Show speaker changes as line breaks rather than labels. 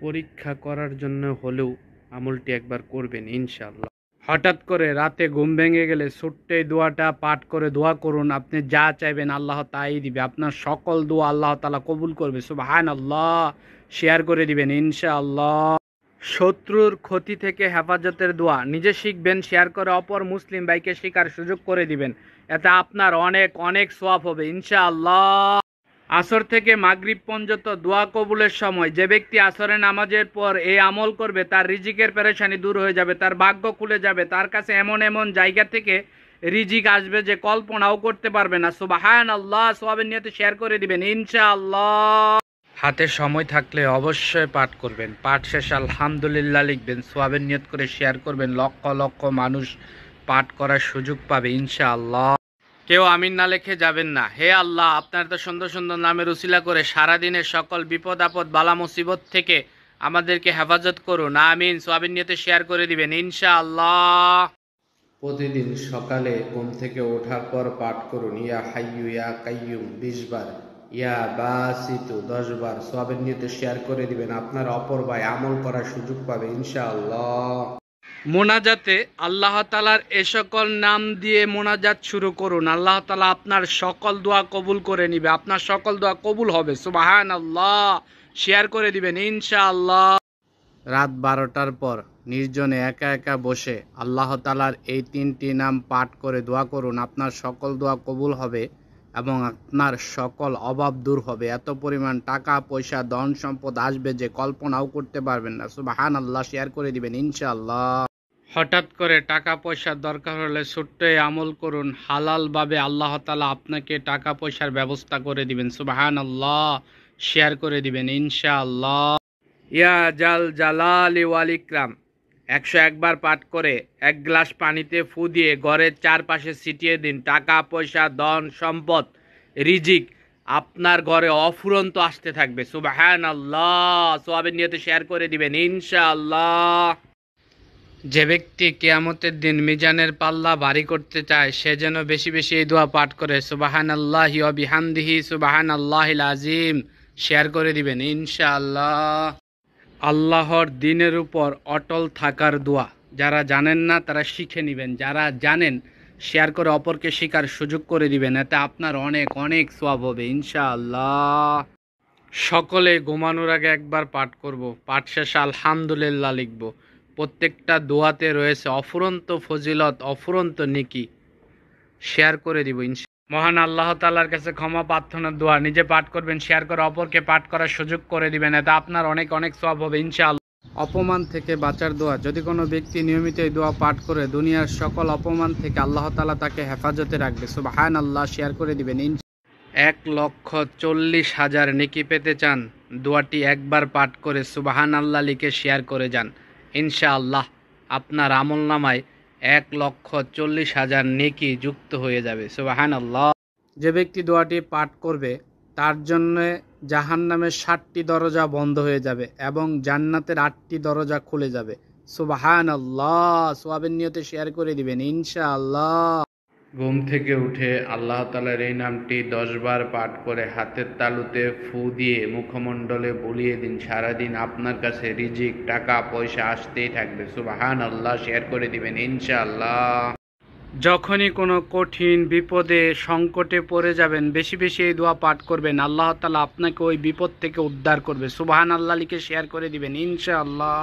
পরীক্ষা করার জন্য হলেও আমলটি একবার করবেন ইনশাআল্লাহ। হঠাৎ করে রাতে ঘুম ভেঙে গেলে ছোট্ট এই দোয়াটা পাঠ করে দোয়া করুন, আপনি যা চাইবেন আল্লাহ তাই দিবে। আপনার সকল দোয়া আল্লাহ তাআলা কবুল করবে। সুবহানাল্লাহ। শেয়ার করে দিবেন ইনশাআল্লাহ। শত্রুর ক্ষতি থেকে হেফাজতের দোয়া নিজে শিখবেন, শেয়ার করে অপর মুসলিম ভাইকে শেখার সুযোগ করে দিবেন। এতে আপনার অনেক অনেক সওয়াব হবে ইনশাআল্লাহ। আসর থেকে মাগরিব পর্যন্ত দোয়া কবুলের সময় যে ব্যক্তি আসরের নামাজের পর এই আমল করবে তার রিজিকের পেরেশানি দূর হয়ে যাবে, তার ভাগ্য খুলে যাবে, তার কাছে এমন এমন জায়গা থেকে রিজিক আসবে যে কল্পনাও করতে পারবে না। সুবহানাল্লাহ। সওয়াবের নিয়তে শেয়ার করে দিবেন ইনশাআল্লাহ। হাতে সময় থাকলে অবশ্যই পাঠ করবেন, পাঠ শেষে আলহামদুলিল্লাহ লিখবেন, সওয়াবের নিয়ত করে শেয়ার করবেন। লক্ষ লক্ষ মানুষ পাঠ করার সুযোগ পাবে ইনশাআল্লাহ। কেউ আমিন না লিখে যাবেন না। হে আল্লাহ, আপনার তো সুন্দর সুন্দর নামের উসিলা করে সারাদিনের সকল বিপদ আপদ বালা মুসিবত থেকে আমাদেরকে হেফাজত করুন, আমিন। সওয়াবের নিয়তে শেয়ার করে দিবেন ইনশাআল্লাহ। প্রতিদিন সকালে ঘুম থেকে ওঠার পর পাঠ করুন ইয়া হাইয়ু ইয়া কাইয়ুম 20 বার, ইয়া বাসিতু 10 বার। সওয়াবের নিয়তে শেয়ার করে দিবেন, আপনার অপর ভাই আমল করার সুযোগ পাবে ইনশাআল্লাহ। মোনাজাতে আল্লাহ তাআলার এ সকল নাম দিয়ে মোনাজাত শুরু করুন, আল্লাহ তাআলা আপনার সকল দোয়া কবুল করে নিবে, আপনার সকল দোয়া কবুল হবে। সুবহানাল্লাহ। শেয়ার করে দিবেন ইনশাআল্লাহ। রাত 12টার পর নির্জনে একা একা বসে আল্লাহ তাআলার এই 3টি নাম পাঠ করে দোয়া করুন, আপনার সকল দোয়া কবুল হবে এবং আপনার সকল অভাব দূর হবে। এত পরিমাণ টাকা পয়সা ধন সম্পদ আসবে যে কল্পনাও করতে পারবেন না। সুবহানাল্লাহ। শেয়ার করে দিবেন ইনশাআল্লাহ। হঠাৎ করে টাকা পয়সার দরকার হলে ছোট্ট আমল করুন, হালালভাবে আল্লাহ তাআলা আপনাকে টাকা পয়সার ব্যবস্থা করে দিবেন। সুবহানাল্লাহ। শেয়ার করে দিবেন ইনশাআল্লাহ। ইয়া জাল জালালি ওয়াল ইকরাম 101 বার পাঠ করে 1 গ্লাস পানিতে ফু দিয়ে ঘরের চারপাশে ছিটিয়ে দিন। টাকা পয়সা ধন সম্পদ রিজিক আপনার ঘরে অফুরন্ত আসতে থাকবে। সুবহানাল্লাহ। সওয়াবের নিয়তে শেয়ার করে দিবেন ইনশাআল্লাহ। যে ব্যক্তি কিয়ামতের দিন মিজানের পাল্লা ভারী করতে চায় সে যেন বেশি বেশি এই দোয়া পাঠ করে, সুবহানাল্লাহি ওয়া বিহামদিহি সুবহানাল্লাহিল আযীম। শেয়ার করে দিবেন ইনশাআল্লাহ। আল্লাহর দ্বীনের উপর অটল থাকার দোয়া যারা জানেন না তারা শিখে নেবেন, যারা জানেন শেয়ার করে অপরকে শেখার সুযোগ করে দিবেন, এতে আপনার অনেক অনেক সওয়াব হবে ইনশাআল্লাহ। সকলে ঘুমানোর আগে একবার পাঠ করব, পাঠ শেষে আলহামদুলিল্লাহ লিখব। প্রত্যেকটা দোয়াতে রয়েছে অফুরন্ত ফজিলত, অফুরন্ত নেকি। শেয়ার করে দিব ইনশাআল্লাহ। মহান আল্লাহ তাআলার কাছে ক্ষমা প্রার্থনার দোয়া নিজে পাঠ করবেন, শেয়ার করে অপরকে পাঠ করার সুযোগ করে দিবেন, এতে আপনার অনেক অনেক সওয়াব হবে ইনশাআল্লাহ। অপমান থেকে বাঁচার দোয়া যদি কোনো ব্যক্তি নিয়মিত এই দোয়া পাঠ করে দুনিয়ার সকল অপমান থেকে আল্লাহ তাআলা তাকে হেফাজতে রাখবে। সুবহানাল্লাহ। শেয়ার করে দিবেন। 1,40,000 নেকি পেতে চান, দোয়াটি একবার পাঠ করে সুবহানাল্লাহ লিখে শেয়ার করে যান ইনশাআল্লাহ। আপনার আমলনামায় 1,40,000 নেকি যুক্ত হয়ে যাবে। সুবহানাল্লাহ। যে ব্যক্তি দোয়াটি পাঠ করবে তার জন্য জাহান্নামের 7টি দরজা বন্ধ হয়ে যাবে এবং জান্নাতের 8টি দরজা খুলে যাবে। সুবহানাল্লাহ। সওয়াবের নিয়তে শেয়ার করে দিবেন ইনশাআল্লাহ। ঘুম থেকে উঠে আল্লাহ তাআলার এই নামটি 10 বার পাঠ করে হাতের তালুতে ফু দিয়ে মুখমণ্ডলে বুলিয়ে দিন। সারাদিন আপনার কাছে রিজিক টাকা পয়সা আসতেই থাকবে। সুবহানাল্লাহ। শেয়ার করে দিবেন ইনশাআল্লাহ। যখনই কোনো কঠিন বিপদে সংকটে পড়ে যাবেন বেশি বেশি এই দোয়া পাঠ করবেন, আল্লাহ তাআলা আপনাকে ওই বিপদ থেকে উদ্ধার করবে। সুবহানাল্লাহ লিখে শেয়ার করে দিবেন ইনশাআল্লাহ।